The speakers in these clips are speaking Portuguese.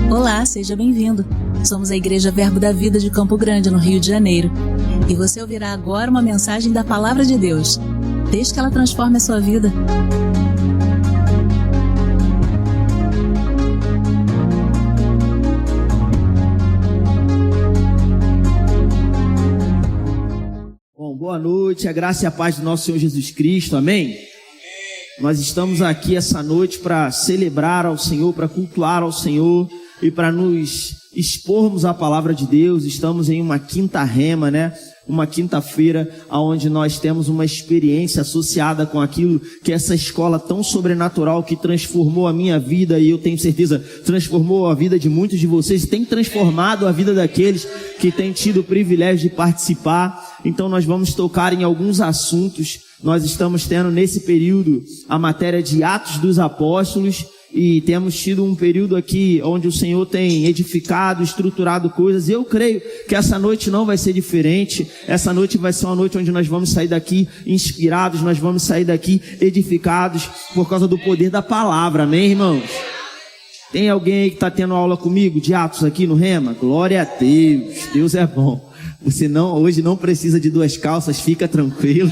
Olá, seja bem-vindo. Somos a Igreja Verbo da Vida de Campo Grande, no Rio de Janeiro. E você ouvirá agora uma mensagem da Palavra de Deus. Desde que ela transforme a sua vida. Bom, boa noite, a graça e a paz do nosso Senhor Jesus Cristo, amém? Nós estamos aqui essa noite para celebrar ao Senhor, para cultuar ao Senhor e para nos expormos a palavra de Deus. Estamos em uma quinta rema, né? Uma quinta-feira onde nós temos uma experiência associada com aquilo que essa escola tão sobrenatural que transformou a minha vida e eu tenho certeza transformou a vida de muitos de vocês, tem transformado a vida daqueles que têm tido o privilégio de participar. Então nós vamos tocar em alguns assuntos. Nós estamos tendo nesse período a matéria de Atos dos Apóstolos e temos tido um período aqui onde o Senhor tem edificado, estruturado coisas, e eu creio que essa noite não vai ser diferente. Essa noite vai ser uma noite onde nós vamos sair daqui inspirados, nós vamos sair daqui edificados por causa do poder da palavra, amém, irmãos? Tem alguém aí que está tendo aula comigo de Atos aqui no Rema? Glória a Deus, Deus é bom. Você hoje não precisa de duas calças, fica tranquilo.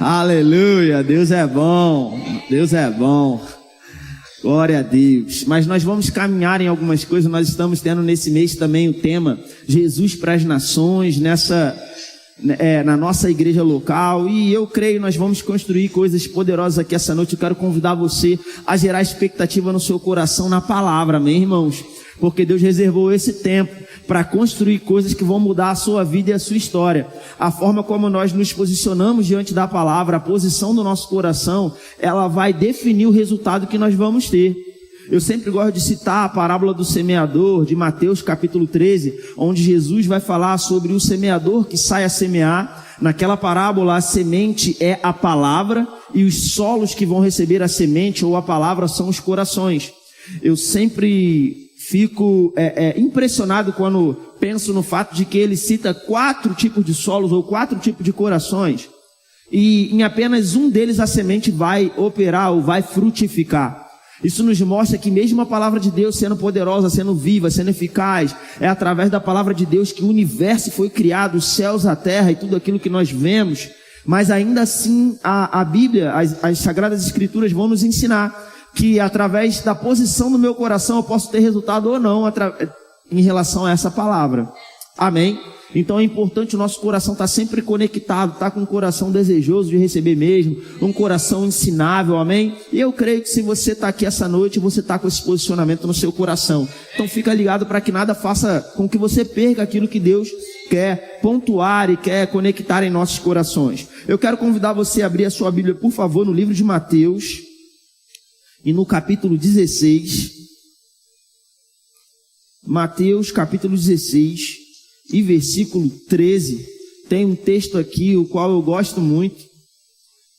Aleluia, Deus é bom, Deus é bom, glória a Deus. Mas nós vamos caminhar em algumas coisas. Nós estamos tendo nesse mês também o tema Jesus para as Nações, na nossa igreja local, e eu creio nós vamos construir coisas poderosas aqui essa noite. Eu quero convidar você a gerar expectativa no seu coração na palavra, amém, irmãos? Porque Deus reservou esse tempo para construir coisas que vão mudar a sua vida e a sua história. A forma como nós nos posicionamos diante da palavra, a posição do nosso coração, ela vai definir o resultado que nós vamos ter. Eu sempre gosto de citar a parábola do semeador, de Mateus capítulo 13, onde Jesus vai falar sobre o semeador que sai a semear. Naquela parábola, a semente é a palavra e os solos que vão receber a semente ou a palavra são os corações. Eu sempre fico impressionado quando penso no fato de que ele cita 4 tipos de solos ou 4 tipos de corações. E em apenas um deles a semente vai operar ou vai frutificar. Isso nos mostra que mesmo a palavra de Deus sendo poderosa, sendo viva, sendo eficaz, é através da palavra de Deus que o universo foi criado, os céus, a terra e tudo aquilo que nós vemos. Mas ainda assim a Bíblia, as Sagradas Escrituras vão nos ensinar que através da posição do meu coração eu posso ter resultado ou não em relação a essa palavra. Amém? Então é importante o nosso coração estar sempre conectado, estar com um coração desejoso de receber mesmo, um coração ensinável, amém? E eu creio que se você está aqui essa noite, você está com esse posicionamento no seu coração. Então fica ligado para que nada faça com que você perca aquilo que Deus quer pontuar e quer conectar em nossos corações. Eu quero convidar você a abrir a sua Bíblia, por favor, no livro de Mateus. E no capítulo 16, Mateus capítulo 16 e versículo 13, tem um texto aqui, o qual eu gosto muito.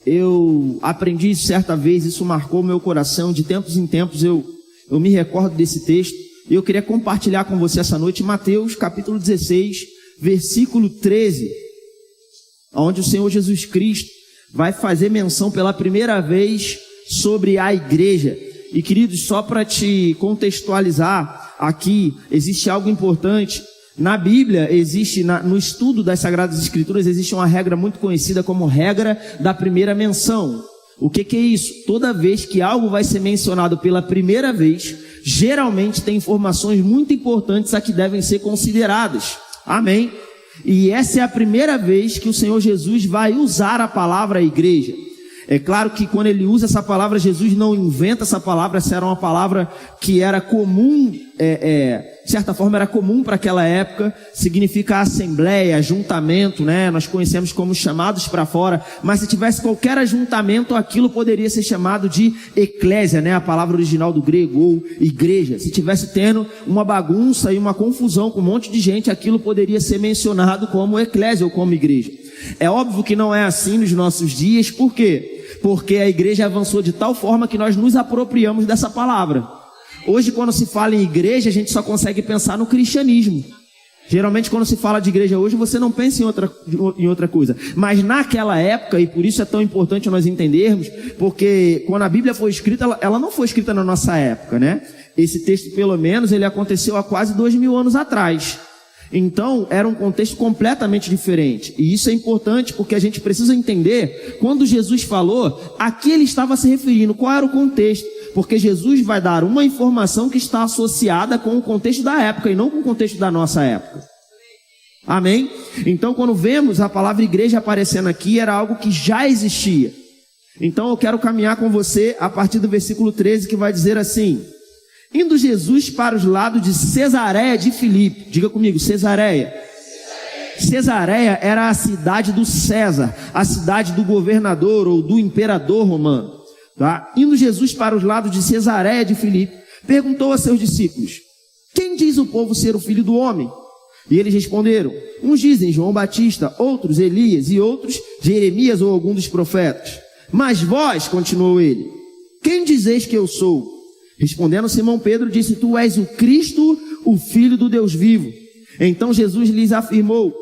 Eu aprendi isso certa vez, isso marcou meu coração, de tempos em tempos eu me recordo desse texto. E eu queria compartilhar com você essa noite, Mateus capítulo 16, versículo 13, onde o Senhor Jesus Cristo vai fazer menção pela primeira vez sobre a igreja. E queridos, só para te contextualizar aqui, existe algo importante. Na Bíblia existe, no estudo das Sagradas Escrituras, existe uma regra muito conhecida como regra da primeira menção. O que é isso? Toda vez que algo vai ser mencionado pela primeira vez, geralmente tem informações muito importantes a que devem ser consideradas. Amém? E essa é a primeira vez que o Senhor Jesus vai usar a palavra igreja. É claro que quando ele usa essa palavra, Jesus não inventa essa palavra. Essa era uma palavra que era comum, de certa forma era comum para aquela época. Significa assembleia, ajuntamento, né? Nós conhecemos como chamados para fora. Mas se tivesse qualquer ajuntamento, aquilo poderia ser chamado de eclésia, né? A palavra original do grego, ou igreja. Se tivesse tendo uma bagunça e uma confusão com um monte de gente, aquilo poderia ser mencionado como eclésia ou como igreja. É óbvio que não é assim nos nossos dias. Por quê? Porque a igreja avançou de tal forma que nós nos apropriamos dessa palavra. Hoje, quando se fala em igreja, a gente só consegue pensar no cristianismo. Geralmente, quando se fala de igreja hoje, você não pensa em outra coisa. Mas naquela época, e por isso é tão importante nós entendermos, porque quando a Bíblia foi escrita, ela não foi escrita na nossa época, né? Esse texto, pelo menos, ele aconteceu há quase 2000 anos atrás. Então, era um contexto completamente diferente. E isso é importante porque a gente precisa entender, quando Jesus falou, a que ele estava se referindo, qual era o contexto. Porque Jesus vai dar uma informação que está associada com o contexto da época e não com o contexto da nossa época. Amém? Então, quando vemos a palavra igreja aparecendo aqui, era algo que já existia. Então, eu quero caminhar com você a partir do versículo 13, que vai dizer assim: indo Jesus para os lados de Cesareia de Filipe. Diga comigo, Cesareia. Cesareia era a cidade do César, a cidade do governador ou do imperador romano. Tá? Indo Jesus para os lados de Cesareia de Filipe, perguntou a seus discípulos: quem diz o povo ser o filho do homem? E eles responderam: uns dizem João Batista, outros Elias e outros Jeremias ou algum dos profetas. Mas vós, continuou ele, quem dizeis que eu sou? Respondendo Simão Pedro, disse: tu és o Cristo, o Filho do Deus vivo. Então Jesus lhes afirmou: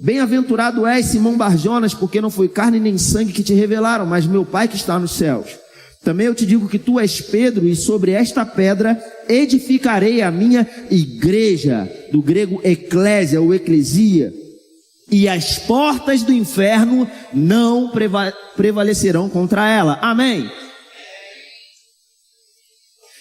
bem-aventurado és, Simão Barjonas, porque não foi carne nem sangue que te revelaram, mas meu Pai que está nos céus. Também eu te digo que tu és Pedro, e sobre esta pedra edificarei a minha igreja, do grego eclésia ou eclesia, e as portas do inferno não prevalecerão contra ela. Amém?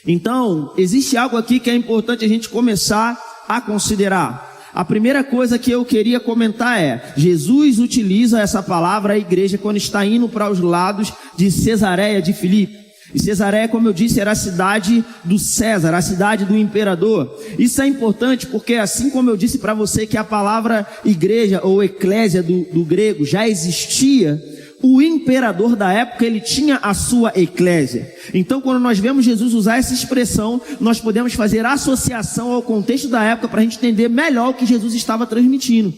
Então, existe algo aqui que é importante a gente começar a considerar. A primeira coisa que eu queria comentar é: Jesus utiliza essa palavra, a igreja, quando está indo para os lados de Cesareia de Filipe. E Cesareia, como eu disse, era a cidade do César, a cidade do imperador. Isso é importante porque, assim como eu disse para você que a palavra igreja ou eclésia do grego já existia, o imperador da época, ele tinha a sua eclésia. Então, quando nós vemos Jesus usar essa expressão, nós podemos fazer associação ao contexto da época para a gente entender melhor o que Jesus estava transmitindo.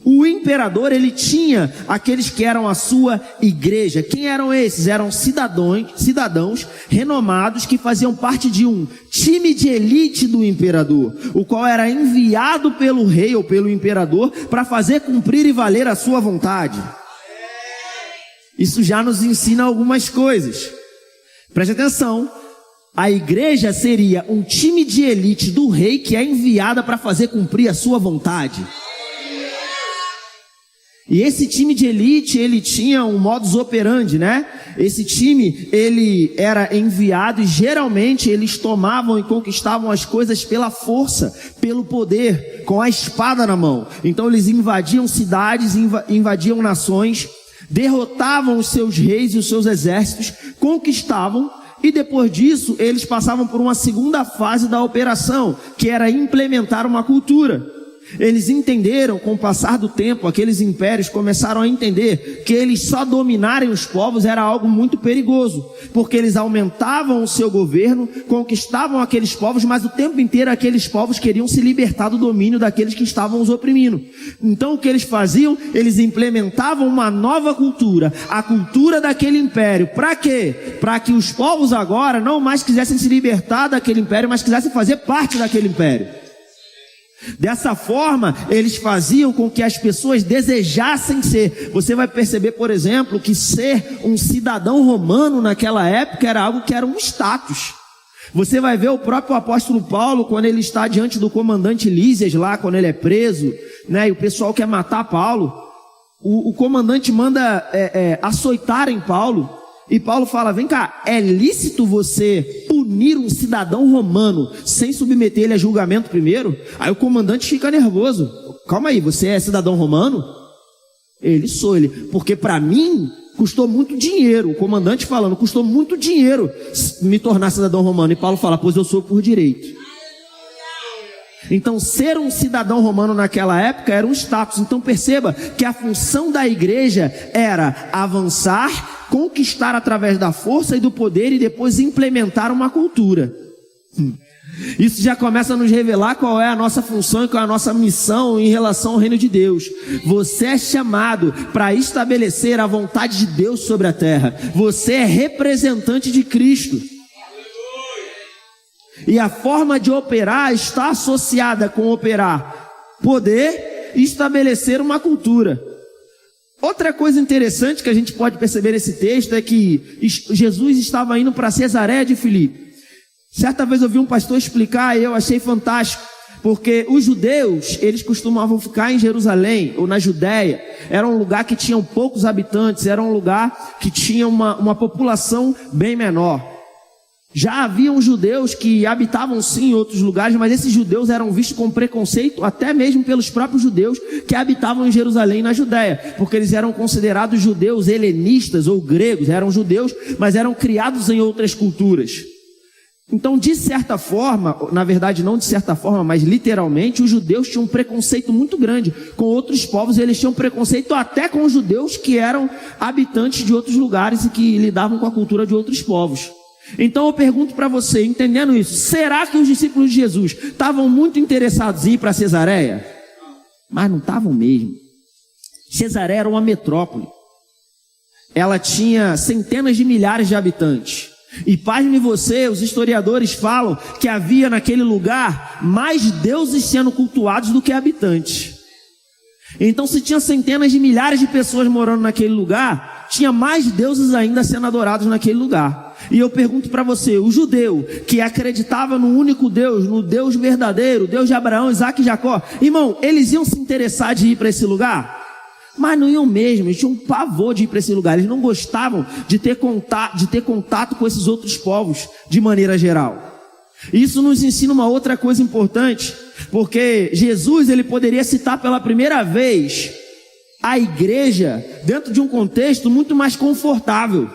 O imperador, ele tinha aqueles que eram a sua igreja. Quem eram esses? Eram cidadãos renomados que faziam parte de um time de elite do imperador, o qual era enviado pelo rei ou pelo imperador para fazer cumprir e valer a sua vontade. Isso já nos ensina algumas coisas. Preste atenção. A igreja seria um time de elite do rei que é enviada para fazer cumprir a sua vontade. E esse time de elite, ele tinha um modus operandi, né? Esse time, ele era enviado e geralmente eles tomavam e conquistavam as coisas pela força, pelo poder, com a espada na mão. Então eles invadiam cidades, invadiam nações, derrotavam os seus reis e os seus exércitos, conquistavam, e depois disso eles passavam por uma segunda fase da operação, que era implementar uma cultura. Eles entenderam, com o passar do tempo, aqueles impérios começaram a entender que eles só dominarem os povos era algo muito perigoso, porque eles aumentavam o seu governo, conquistavam aqueles povos, mas o tempo inteiro aqueles povos queriam se libertar do domínio daqueles que estavam os oprimindo. Então o que eles faziam? Eles implementavam uma nova cultura, a cultura daquele império. Para quê? Para que os povos agora não mais quisessem se libertar daquele império, mas quisessem fazer parte daquele império. Dessa forma, eles faziam com que as pessoas desejassem ser. Você vai perceber, por exemplo, que ser um cidadão romano naquela época era algo que era um status. Você vai ver o próprio apóstolo Paulo, quando ele está diante do comandante Lísias lá, quando ele é preso, né, e o pessoal quer matar Paulo. O comandante manda açoitarem Paulo. E Paulo fala: vem cá, é lícito você punir um cidadão romano sem submeter ele a julgamento primeiro? Aí o comandante fica nervoso. Calma aí, você é cidadão romano? Ele sou ele. Porque para mim custou muito dinheiro. O comandante falando, custou muito dinheiro me tornar cidadão romano. E Paulo fala: pois eu sou por direito. Então, ser um cidadão romano naquela época era um status. Então perceba que a função da igreja era avançar, conquistar através da força e do poder e depois implementar uma cultura. Isso já começa a nos revelar qual é a nossa função e qual é a nossa missão em relação ao reino de Deus. Você é chamado para estabelecer a vontade de Deus sobre a terra. Você é representante de Cristo. E a forma de operar está associada com operar poder e estabelecer uma cultura. Outra coisa interessante que a gente pode perceber nesse texto é que Jesus estava indo para Cesareia de Filipe. Certa vez eu vi um pastor explicar e eu achei fantástico, porque os judeus, eles costumavam ficar em Jerusalém ou na Judéia. Era um lugar que tinha poucos habitantes, era um lugar que tinha uma população bem menor. Já haviam judeus que habitavam sim em outros lugares, mas esses judeus eram vistos com preconceito até mesmo pelos próprios judeus que habitavam em Jerusalém, na Judéia, porque eles eram considerados judeus helenistas ou gregos, eram judeus, mas eram criados em outras culturas. Então, de certa forma, na verdade não de certa forma, mas literalmente, os judeus tinham um preconceito muito grande com outros povos, e eles tinham preconceito até com os judeus que eram habitantes de outros lugares e que lidavam com a cultura de outros povos. Então eu pergunto para você, entendendo isso, será que os discípulos de Jesus estavam muito interessados em ir para Cesareia? Mas não estavam mesmo. Cesareia era uma metrópole. Ela tinha centenas de milhares de habitantes. E pasme você, os historiadores falam que havia naquele lugar mais deuses sendo cultuados do que habitantes. Então, se tinha centenas de milhares de pessoas morando naquele lugar, tinha mais deuses ainda sendo adorados naquele lugar. E eu pergunto para você, o judeu que acreditava no único Deus, no Deus verdadeiro, Deus de Abraão, Isaac e Jacó, irmão, eles iam se interessar de ir para esse lugar? Mas não iam mesmo, eles tinham um pavor de ir para esse lugar, eles não gostavam de ter contato com esses outros povos de maneira geral. Isso nos ensina uma outra coisa importante, porque Jesus, ele poderia citar pela primeira vez a igreja dentro de um contexto muito mais confortável.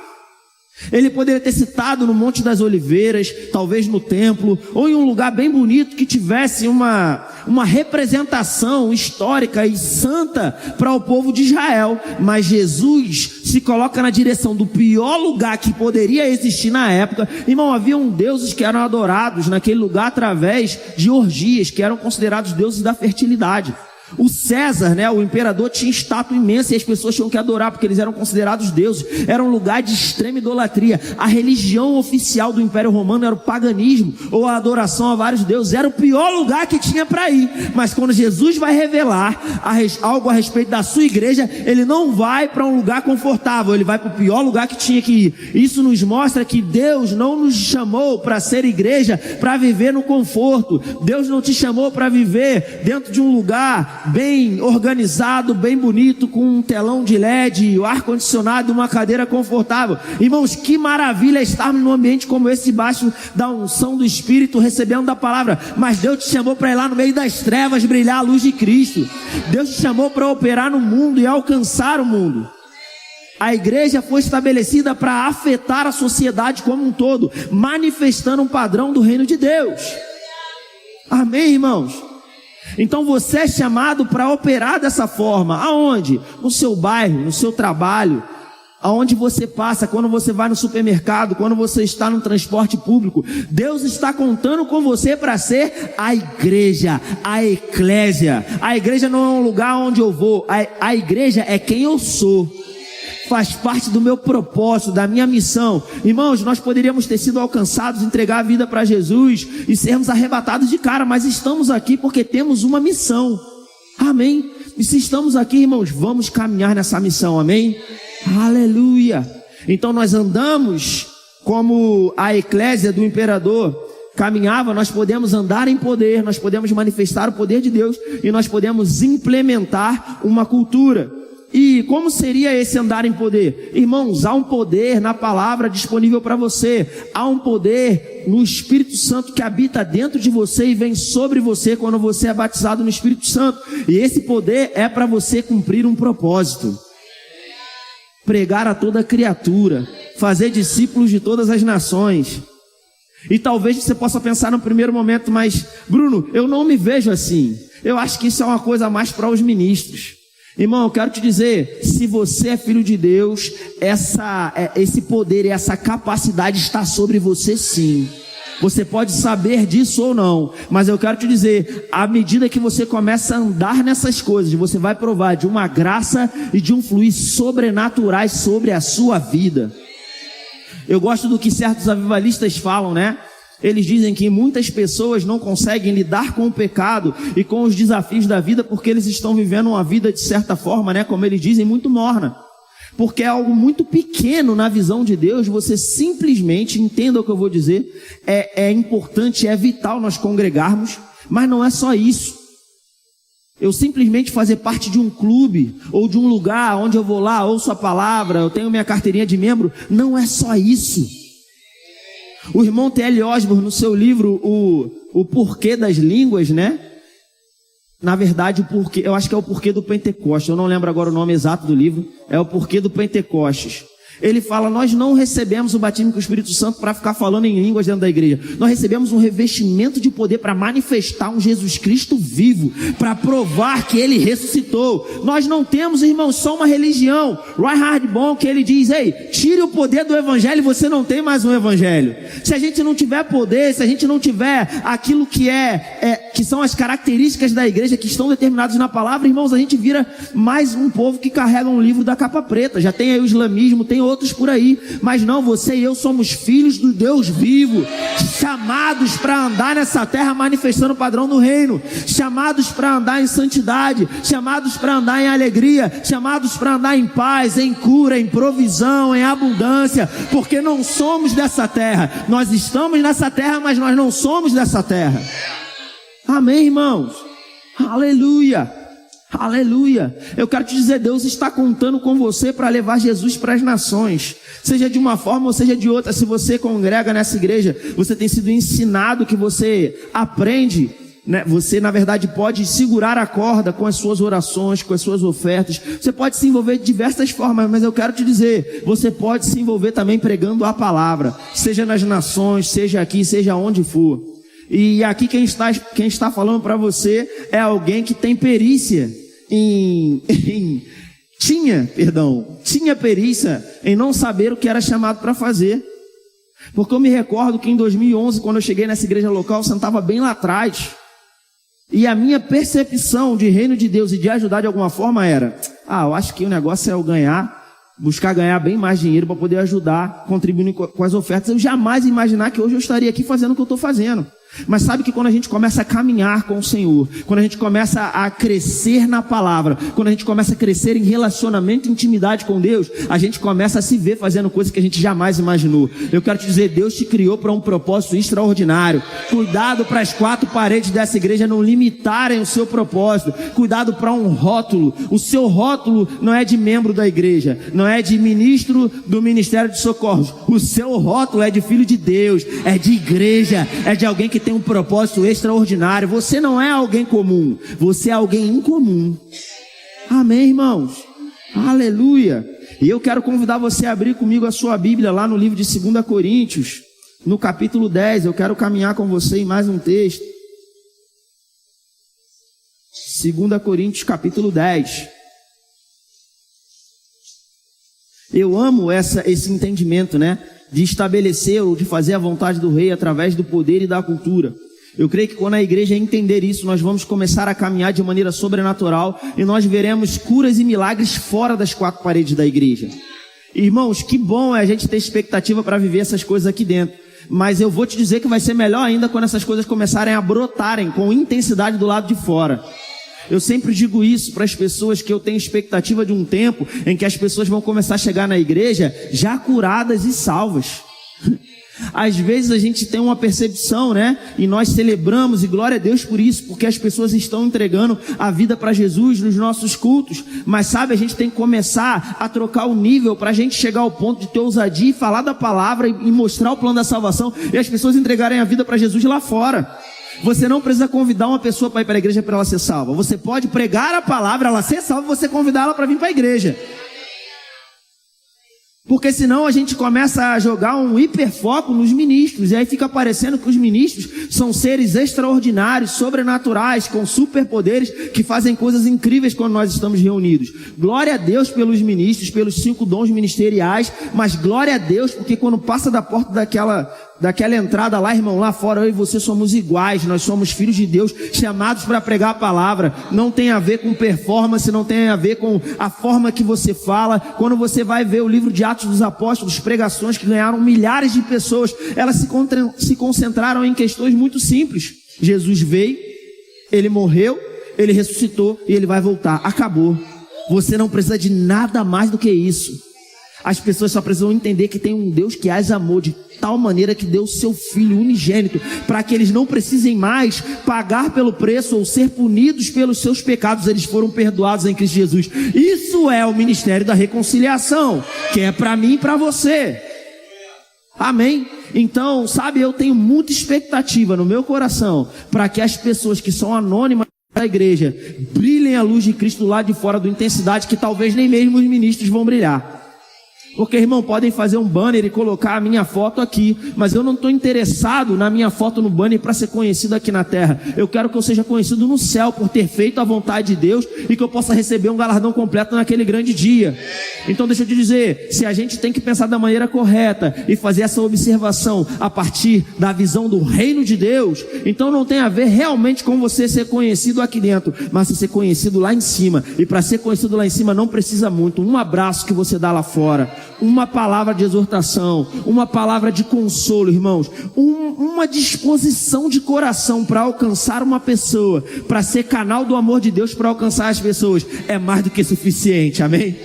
Ele poderia ter citado no Monte das Oliveiras, talvez no templo, ou em um lugar bem bonito que tivesse uma representação histórica e santa para o povo de Israel. Mas Jesus se coloca na direção do pior lugar que poderia existir na época. Irmão, haviam deuses que eram adorados naquele lugar através de orgias, que eram considerados deuses da fertilidade. O César, né, o imperador, tinha estátua imensa e as pessoas tinham que adorar porque eles eram considerados deuses. Era um lugar de extrema idolatria. A religião oficial do Império Romano era o paganismo ou a adoração a vários deuses. Era o pior lugar que tinha para ir. Mas quando Jesus vai revelar algo a respeito da sua igreja, ele não vai para um lugar confortável, ele vai para o pior lugar que tinha que ir. Isso nos mostra que Deus não nos chamou para ser igreja, para viver no conforto. Deus não te chamou para viver dentro de um lugar bem organizado, bem bonito, com um telão de LED, o ar-condicionado e uma cadeira confortável. Irmãos, que maravilha estarmos num ambiente como esse, debaixo da unção do Espírito, recebendo da palavra. Mas Deus te chamou para ir lá no meio das trevas, brilhar a luz de Cristo. Deus te chamou para operar no mundo e alcançar o mundo. A igreja foi estabelecida para afetar a sociedade como um todo, manifestando um padrão do reino de Deus. Amém, irmãos? Então você é chamado para operar dessa forma. Aonde? No seu bairro, no seu trabalho, aonde você passa, quando você vai no supermercado, quando você está no transporte público. Deus está contando com você para ser a igreja, a eclésia. A igreja não é um lugar onde eu vou, a igreja é quem eu sou. Faz parte do meu propósito, da minha missão. Irmãos, nós poderíamos ter sido alcançados, entregar a vida para Jesus e sermos arrebatados de cara, mas estamos aqui porque temos uma missão. Amém? E se estamos aqui, irmãos, vamos caminhar nessa missão. Amém? Aleluia! Então nós andamos como a eclésia do imperador caminhava. Nós podemos andar em poder, nós podemos manifestar o poder de Deus e nós podemos implementar uma cultura. E como seria esse andar em poder? Irmãos, há um poder na palavra disponível para você. Há um poder no Espírito Santo que habita dentro de você e vem sobre você quando você é batizado no Espírito Santo. E esse poder é para você cumprir um propósito. Pregar a toda criatura, fazer discípulos de todas as nações. E talvez você possa pensar no primeiro momento, mas Bruno, eu não me vejo assim. Eu acho que isso é uma coisa mais para os ministros. Irmão, eu quero te dizer, se você é filho de Deus, esse poder e essa capacidade está sobre você sim. Você pode saber disso ou não, mas eu quero te dizer, à medida que você começa a andar nessas coisas, você vai provar de uma graça e de um fluir sobrenaturais sobre a sua vida. Eu gosto do que certos avivalistas falam, né? Eles dizem que muitas pessoas não conseguem lidar com o pecado e com os desafios da vida porque eles estão vivendo uma vida, de certa forma, né, como eles dizem, muito morna. Porque é algo muito pequeno na visão de Deus. Você simplesmente, entenda o que eu vou dizer, é importante, é vital nós congregarmos, mas não é só isso. Eu simplesmente fazer parte de um clube ou de um lugar onde eu vou lá, ouço a palavra, eu tenho minha carteirinha de membro, não é só isso. O irmão T.L. Osborne, no seu livro o Porquê das Línguas, né? Na verdade, o porquê, eu acho que é o Porquê do Pentecostes, eu não lembro agora o nome exato do livro, é o Porquê do Pentecostes. Ele fala, nós não recebemos o batismo com o Espírito Santo para ficar falando em línguas dentro da igreja. Nós recebemos um revestimento de poder para manifestar um Jesus Cristo vivo, para provar que Ele ressuscitou. Nós não temos, irmãos, só uma religião. Reinhard Bonk, ele diz, ei, tire o poder do evangelho e você não tem mais um evangelho. Se a gente não tiver poder, se a gente não tiver aquilo que que são as características da igreja que estão determinadas na palavra, irmãos, a gente vira mais um povo que carrega um livro da capa preta. Já tem aí o islamismo, tem outros por aí, mas não, você e eu somos filhos do Deus vivo, chamados para andar nessa terra manifestando o padrão do reino, chamados para andar em santidade, chamados para andar em alegria, chamados para andar em paz, em cura, em provisão, em abundância, porque não somos dessa terra. Nós estamos nessa terra, mas nós não somos dessa terra. Amém, irmãos? Aleluia! Aleluia! Eu quero te dizer, Deus está contando com você para levar Jesus para as nações, seja de uma forma ou seja de outra. Se você congrega nessa igreja, você tem sido ensinado, que você aprende, né? Você na verdade pode segurar a corda com as suas orações, com as suas ofertas. Você pode se envolver de diversas formas, mas eu quero te dizer, você pode se envolver também pregando a palavra, seja nas nações, seja aqui, seja onde for. E aqui quem está falando para você é alguém que tem perícia tinha perícia em não saber o que era chamado para fazer. Porque eu me recordo que em 2011, quando eu cheguei nessa igreja local, eu sentava bem lá atrás. E a minha percepção de reino de Deus e de ajudar de alguma forma era, eu acho que o negócio é eu buscar ganhar bem mais dinheiro para poder ajudar, contribuindo com as ofertas. Eu jamais imaginar que hoje eu estaria aqui fazendo o que eu estou fazendo. Mas sabe que quando a gente começa a caminhar com o Senhor, quando a gente começa a crescer na palavra, quando a gente começa a crescer em relacionamento e intimidade com Deus, a gente começa a se ver fazendo coisas que a gente jamais imaginou. Eu quero te dizer, Deus te criou para um propósito extraordinário. Cuidado para as quatro paredes dessa igreja não limitarem o seu propósito. Cuidado para um rótulo. O seu rótulo não é de membro da igreja, não é de ministro do Ministério de Socorros. O seu rótulo é de filho de Deus, é de igreja, é de alguém que tem um propósito extraordinário. Você não é alguém comum, você é alguém incomum. Amém, irmãos? Aleluia! E eu quero convidar você a abrir comigo a sua Bíblia lá no livro de 2 Coríntios, no capítulo 10. Eu quero caminhar com você em mais um texto. 2 Coríntios, capítulo 10. Eu amo esse entendimento, né? De estabelecer ou de fazer a vontade do rei através do poder e da cultura. Eu creio que quando a igreja entender isso, nós vamos começar a caminhar de maneira sobrenatural e nós veremos curas e milagres fora das quatro paredes da igreja. Irmãos, que bom é a gente ter expectativa para viver essas coisas aqui dentro. Mas eu vou te dizer que vai ser melhor ainda quando essas coisas começarem a brotarem com intensidade do lado de fora. Eu sempre digo isso para as pessoas, que eu tenho expectativa de um tempo em que as pessoas vão começar a chegar na igreja já curadas e salvas. Às vezes a gente tem uma percepção, né? E nós celebramos, e glória a Deus por isso, porque as pessoas estão entregando a vida para Jesus nos nossos cultos. Mas sabe, a gente tem que começar a trocar o nível para a gente chegar ao ponto de ter ousadia e falar da palavra e mostrar o plano da salvação e as pessoas entregarem a vida para Jesus lá fora. Você não precisa convidar uma pessoa para ir para a igreja para ela ser salva. Você pode pregar a palavra, ela ser salva, você convidar ela para vir para a igreja. Porque senão a gente começa a jogar um hiperfoco nos ministros. E aí fica parecendo que os ministros são seres extraordinários, sobrenaturais, com superpoderes, que fazem coisas incríveis quando nós estamos reunidos. Glória a Deus pelos ministros, pelos 5 dons ministeriais. Mas glória a Deus porque quando passa da porta daquela entrada lá, irmão, lá fora eu e você somos iguais, nós somos filhos de Deus, chamados para pregar a palavra. Não tem a ver com performance, não tem a ver com a forma que você fala. Quando você vai ver o livro de Atos dos Apóstolos, pregações que ganharam milhares de pessoas, elas se concentraram em questões muito simples. Jesus veio, ele morreu, ele ressuscitou e ele vai voltar. Acabou. Você não precisa de nada mais do que isso. As pessoas só precisam entender que tem um Deus que as amou de tal maneira que deu o seu Filho unigênito, para que eles não precisem mais pagar pelo preço ou ser punidos pelos seus pecados. Eles foram perdoados em Cristo Jesus. Isso é o ministério da reconciliação, que é para mim e para você. Amém? Então, sabe, eu tenho muita expectativa no meu coração para que as pessoas que são anônimas da igreja brilhem a luz de Cristo lá de fora do Intensidade, que talvez nem mesmo os ministros vão brilhar. Porque, irmão, podem fazer um banner e colocar a minha foto aqui, mas eu não estou interessado na minha foto no banner para ser conhecido aqui na terra. Eu quero que eu seja conhecido no céu por ter feito a vontade de Deus e que eu possa receber um galardão completo naquele grande dia. Então deixa eu te dizer, se a gente tem que pensar da maneira correta e fazer essa observação a partir da visão do reino de Deus, então não tem a ver realmente com você ser conhecido aqui dentro, mas ser conhecido lá em cima. E para ser conhecido lá em cima não precisa muito. Um abraço que você dá lá fora, uma palavra de exortação, uma palavra de consolo, irmãos, uma disposição de coração para alcançar uma pessoa, para ser canal do amor de Deus para alcançar as pessoas, é mais do que suficiente, amém?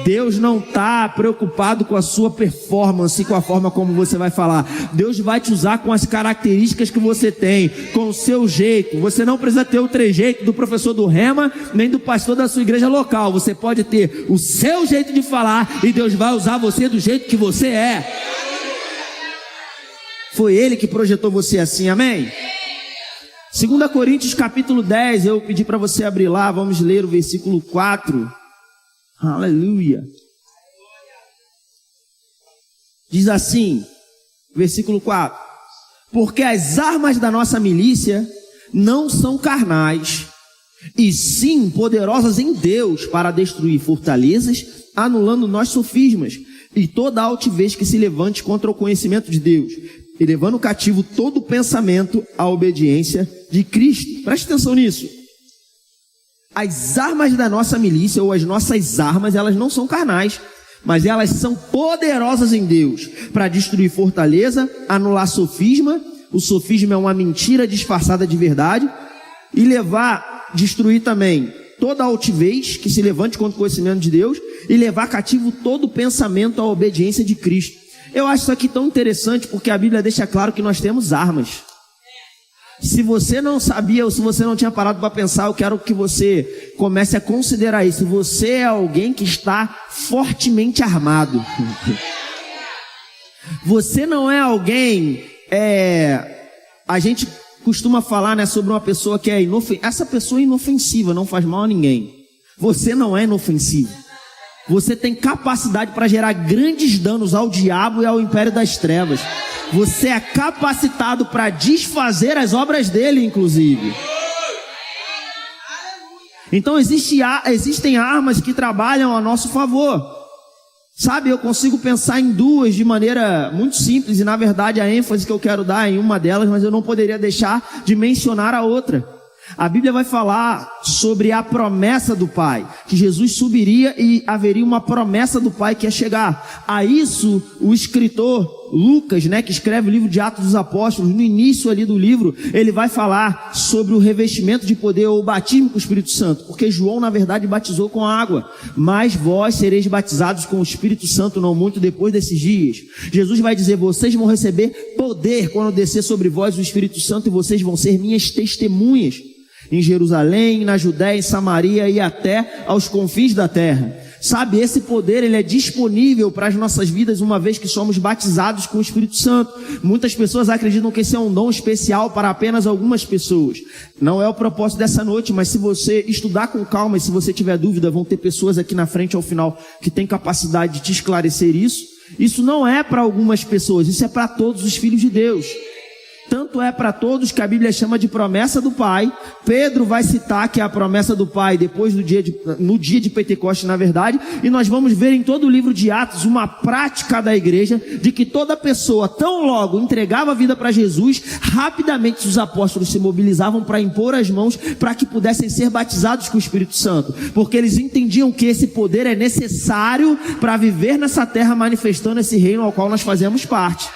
Deus não está preocupado com a sua performance, com a forma como você vai falar. Deus vai te usar com as características que você tem, com o seu jeito. Você não precisa ter o trejeito do professor do Rema, nem do pastor da sua igreja local. Você pode ter o seu jeito de falar e Deus vai usar você do jeito que você é. Foi Ele que projetou você assim, amém? 2 Coríntios capítulo 10, eu pedi para você abrir lá, vamos ler o versículo 4. Aleluia. Diz assim, versículo 4: porque as armas da nossa milícia não são carnais, e sim poderosas em Deus para destruir fortalezas, anulando nossos sofismas e toda altivez que se levante contra o conhecimento de Deus, e levando cativo todo pensamento à obediência de Cristo. Preste atenção nisso. As armas da nossa milícia, ou as nossas armas, elas não são carnais, mas elas são poderosas em Deus para destruir fortaleza, anular sofisma. O sofisma é uma mentira disfarçada de verdade, e destruir também toda altivez que se levante contra o conhecimento de Deus, e levar cativo todo pensamento à obediência de Cristo. Eu acho isso aqui tão interessante porque a Bíblia deixa claro que nós temos armas. Se você não sabia ou se você não tinha parado para pensar, eu quero que você comece a considerar isso. Você é alguém que está fortemente armado. Você não é alguém... A gente costuma falar, né, sobre uma pessoa que é inofensiva. Essa pessoa é inofensiva, não faz mal a ninguém. Você não é inofensivo. Você tem capacidade para gerar grandes danos ao diabo e ao império das trevas. Você é capacitado para desfazer as obras dele, inclusive. Então existem armas que trabalham a nosso favor. Sabe, eu consigo pensar em duas de maneira muito simples, e na verdade a ênfase que eu quero dar é em uma delas, mas eu não poderia deixar de mencionar a outra. A Bíblia vai falar sobre a promessa do Pai, que Jesus subiria e haveria uma promessa do Pai que ia chegar. A isso, o escritor Lucas, né, que escreve o livro de Atos dos Apóstolos, no início ali do livro, ele vai falar sobre o revestimento de poder ou o batismo com o Espírito Santo, porque João, na verdade, batizou com água, mas vós sereis batizados com o Espírito Santo não muito depois desses dias. Jesus vai dizer, vocês vão receber poder quando descer sobre vós o Espírito Santo, e vocês vão ser minhas testemunhas em Jerusalém, na Judéia, em Samaria e até aos confins da terra. Sabe, esse poder, ele é disponível para as nossas vidas uma vez que somos batizados com o Espírito Santo. Muitas pessoas acreditam que esse é um dom especial para apenas algumas pessoas. Não é o propósito dessa noite, mas se você estudar com calma e se você tiver dúvida, vão ter pessoas aqui na frente ao final que têm capacidade de te esclarecer isso. Isso não é para algumas pessoas, isso é para todos os filhos de Deus. Tanto é para todos que a Bíblia chama de promessa do Pai. Pedro vai citar que é a promessa do Pai depois no dia de Pentecostes, na verdade. E nós vamos ver em todo o livro de Atos uma prática da igreja de que toda pessoa, tão logo entregava a vida para Jesus, rapidamente os apóstolos se mobilizavam para impor as mãos para que pudessem ser batizados com o Espírito Santo. Porque eles entendiam que esse poder é necessário para viver nessa terra manifestando esse reino ao qual nós fazemos parte.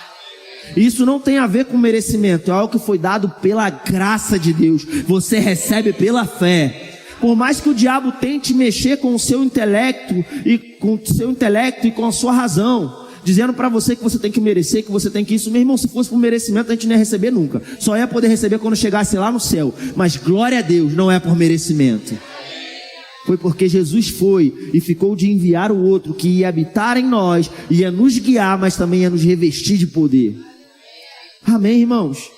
Isso não tem a ver com merecimento, é algo que foi dado pela graça de Deus. Você recebe pela fé. Por mais que o diabo tente mexer com o seu intelecto e com a sua razão, dizendo para você que você tem que merecer, que você tem que isso, meu irmão, se fosse por merecimento a gente não ia receber nunca. Só ia poder receber quando chegasse lá no céu. Mas glória a Deus, não é por merecimento. Foi porque Jesus foi e ficou de enviar o outro que ia habitar em nós, ia nos guiar, mas também ia nos revestir de poder. Amém, irmãos?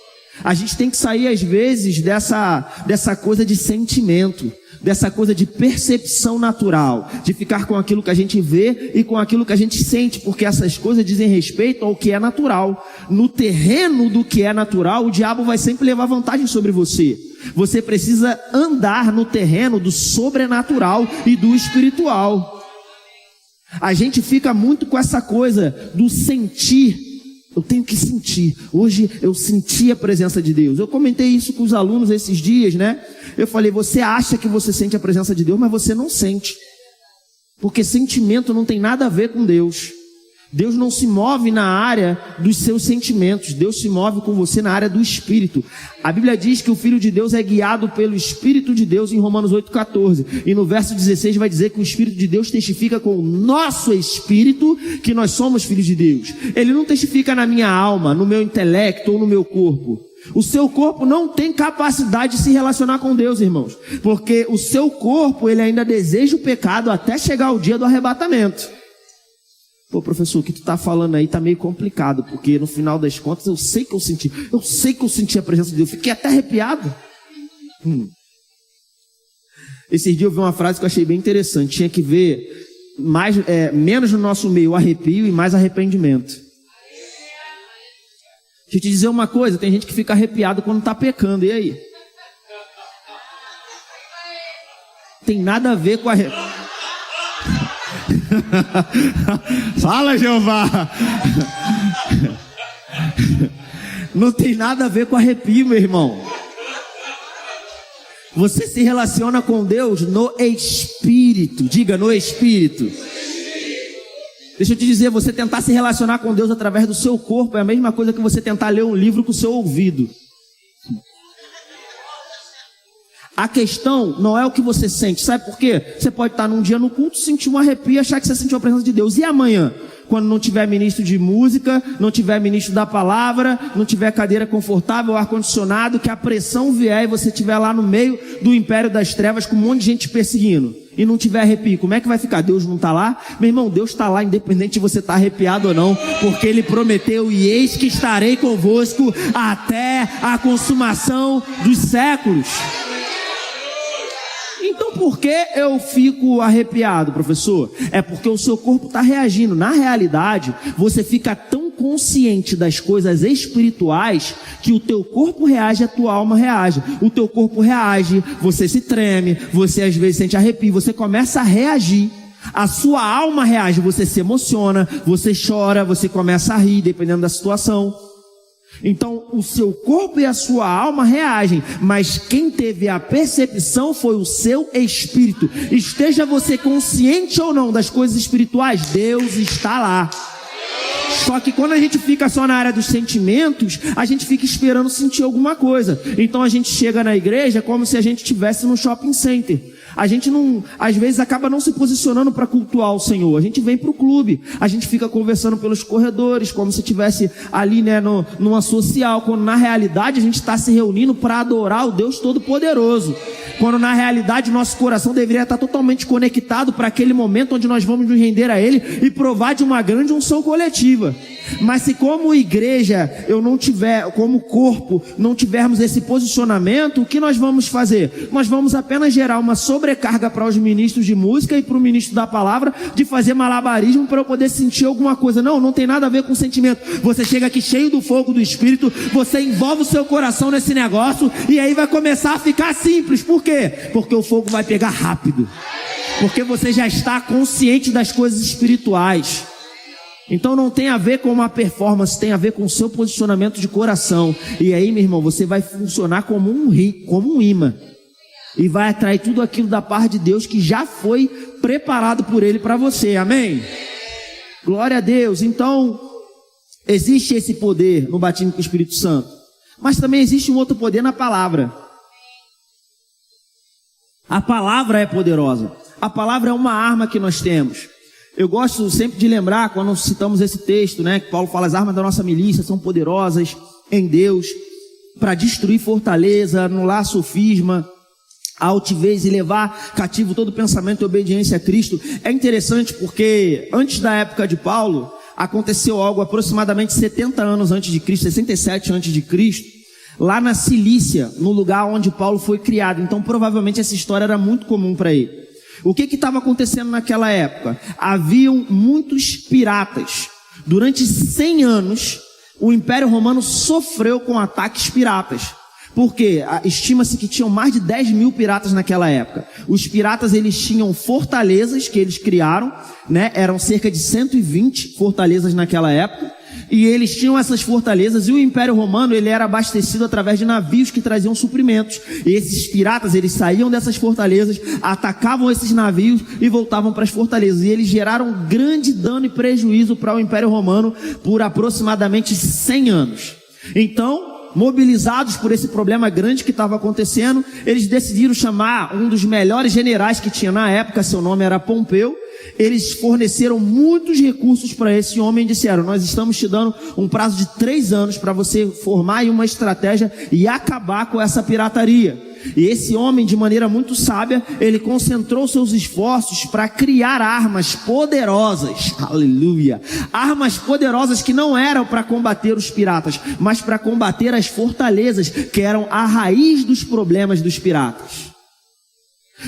A gente tem que sair às vezes dessa coisa de sentimento, dessa coisa de percepção natural, de ficar com aquilo que a gente vê e com aquilo que a gente sente, porque essas coisas dizem respeito ao que é natural. No terreno do que é natural, o diabo vai sempre levar vantagem sobre você. Você precisa andar no terreno do sobrenatural e do espiritual. A gente fica muito com essa coisa do sentir. Eu tenho que sentir. Hoje eu senti a presença de Deus. Eu comentei isso com os alunos esses dias, né? Eu falei, você acha que você sente a presença de Deus, mas você não sente. Porque sentimento não tem nada a ver com Deus. Deus não se move na área dos seus sentimentos. Deus se move com você na área do Espírito. A Bíblia diz que o Filho de Deus é guiado pelo Espírito de Deus em Romanos 8,14. E no verso 16 vai dizer que o Espírito de Deus testifica com o nosso Espírito que nós somos filhos de Deus. Ele não testifica na minha alma, no meu intelecto ou no meu corpo. O seu corpo não tem capacidade de se relacionar com Deus, irmãos. Porque o seu corpo, ele ainda deseja o pecado até chegar o dia do arrebatamento. Pô, professor, o que tu está falando aí está meio complicado, porque no final das contas eu sei que eu senti a presença de Deus, fiquei até arrepiado. Esses dias eu vi uma frase que eu achei bem interessante, tinha que ver menos no nosso meio arrepio e mais arrependimento. Deixa eu te dizer uma coisa, tem gente que fica arrepiado quando está pecando, e aí? Tem nada a ver com Fala, Jeová. Não tem nada a ver com arrepio, meu irmão. Você se relaciona com Deus no Espírito. Diga, no Espírito. Deixa eu te dizer, você tentar se relacionar com Deus através do seu corpo é a mesma coisa que você tentar ler um livro com o seu ouvido. A questão não é o que você sente, sabe por quê? Você pode estar num dia no culto, sentir um arrepio e achar que você sentiu a presença de Deus. E amanhã, quando não tiver ministro de música, não tiver ministro da palavra, não tiver cadeira confortável, ar-condicionado, que a pressão vier e você estiver lá no meio do império das trevas com um monte de gente perseguindo e não tiver arrepio, como é que vai ficar? Deus não está lá? Meu irmão, Deus está lá independente de você estar arrepiado ou não, porque Ele prometeu, e eis que estarei convosco até a consumação dos séculos. Então por que eu fico arrepiado, professor? É porque o seu corpo está reagindo. Na realidade, você fica tão consciente das coisas espirituais que o teu corpo reage, a tua alma reage. O teu corpo reage, você se treme, você às vezes sente arrepio, você começa a reagir. A sua alma reage, você se emociona, você chora, você começa a rir, dependendo da situação. Então o seu corpo e a sua alma reagem, mas quem teve a percepção foi o seu espírito. Esteja você consciente ou não das coisas espirituais, Deus está lá. Só que quando a gente fica só na área dos sentimentos, a gente fica esperando sentir alguma coisa. Então a gente chega na igreja como se a gente estivesse no shopping center. A gente não, às vezes acaba não se posicionando para cultuar o Senhor. A gente vem para o clube, a gente fica conversando pelos corredores, como se estivesse ali, né, numa social, quando na realidade a gente está se reunindo para adorar o Deus Todo-Poderoso. Quando na realidade nosso coração deveria estar totalmente conectado para aquele momento onde nós vamos nos render a Ele e provar de uma grande unção coletiva. Mas se como igreja eu não tiver, como corpo, não tivermos esse posicionamento, o que nós vamos fazer? Nós vamos apenas gerar uma sobrecarga sobrecarga para os ministros de música e para o ministro da palavra de fazer malabarismo para eu poder sentir alguma coisa. Não, não tem nada a ver com sentimento. Você chega aqui cheio do fogo do Espírito, você envolve o seu coração nesse negócio e aí vai começar a ficar simples. Por quê? Porque o fogo vai pegar rápido. Porque você já está consciente das coisas espirituais. Então não tem a ver com uma performance, tem a ver com o seu posicionamento de coração. E aí, meu irmão, você vai funcionar como um imã. E vai atrair tudo aquilo da parte de Deus que já foi preparado por Ele para você. Amém? Glória a Deus. Então, existe esse poder no batismo com o Espírito Santo. Mas também existe um outro poder na palavra. A palavra é poderosa. A palavra é uma arma que nós temos. Eu gosto sempre de lembrar, quando citamos esse texto, né, que Paulo fala, as armas da nossa milícia são poderosas em Deus para destruir fortaleza, anular sofisma, a altivez e levar cativo todo pensamento e obediência a Cristo. É interessante porque antes da época de Paulo, aconteceu algo aproximadamente 70 anos antes de Cristo, 67 antes de Cristo, lá na Cilícia, no lugar onde Paulo foi criado. Então provavelmente essa história era muito comum para ele. O que estava acontecendo naquela época? Haviam muitos piratas. Durante 100 anos, o Império Romano sofreu com ataques piratas. Por quê? Estima-se que tinham mais de 10 mil piratas naquela época. Os piratas, eles tinham fortalezas que eles criaram, né? Eram cerca de 120 fortalezas naquela época. E eles tinham essas fortalezas, e o Império Romano, ele era abastecido através de navios que traziam suprimentos. E esses piratas, eles saíam dessas fortalezas, atacavam esses navios e voltavam para as fortalezas. E eles geraram grande dano e prejuízo para o Império Romano por aproximadamente 100 anos. Então, mobilizados por esse problema grande que estava acontecendo, eles decidiram chamar um dos melhores generais que tinha na época, seu nome era Pompeu. Eles forneceram muitos recursos para esse homem e disseram: nós estamos te dando um prazo de 3 anos para você formar aí uma estratégia e acabar com essa pirataria. E esse homem, de maneira muito sábia, ele concentrou seus esforços para criar armas poderosas, aleluia, armas poderosas que não eram para combater os piratas, mas para combater as fortalezas, que eram a raiz dos problemas dos piratas.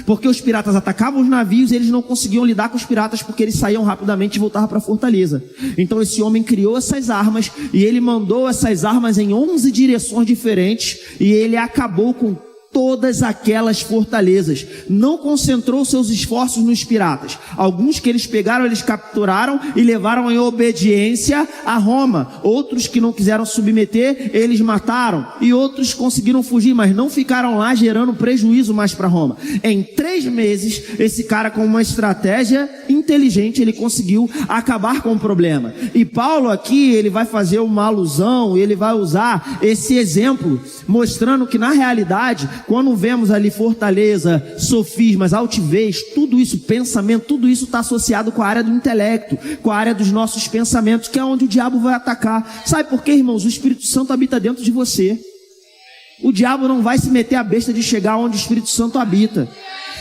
Porque os piratas atacavam os navios e eles não conseguiam lidar com os piratas porque eles saíam rapidamente e voltavam para a fortaleza. Então esse homem criou essas armas e ele mandou essas armas em 11 direções diferentes e ele acabou com todas aquelas fortalezas. Não concentrou seus esforços nos piratas. Alguns que eles pegaram, eles capturaram e levaram em obediência a Roma. Outros que não quiseram submeter, eles mataram. E outros conseguiram fugir, mas não ficaram lá gerando prejuízo mais para Roma. Em 3 meses, esse cara, com uma estratégia inteligente, ele conseguiu acabar com o problema. E Paulo aqui, ele vai fazer uma alusão, ele vai usar esse exemplo, mostrando que na realidade, quando vemos ali fortaleza, sofismas, altivez, tudo isso, pensamento, tudo isso está associado com a área do intelecto, com a área dos nossos pensamentos, que é onde o diabo vai atacar. Sabe por quê, irmãos? O Espírito Santo habita dentro de você. O diabo não vai se meter a besta de chegar onde o Espírito Santo habita.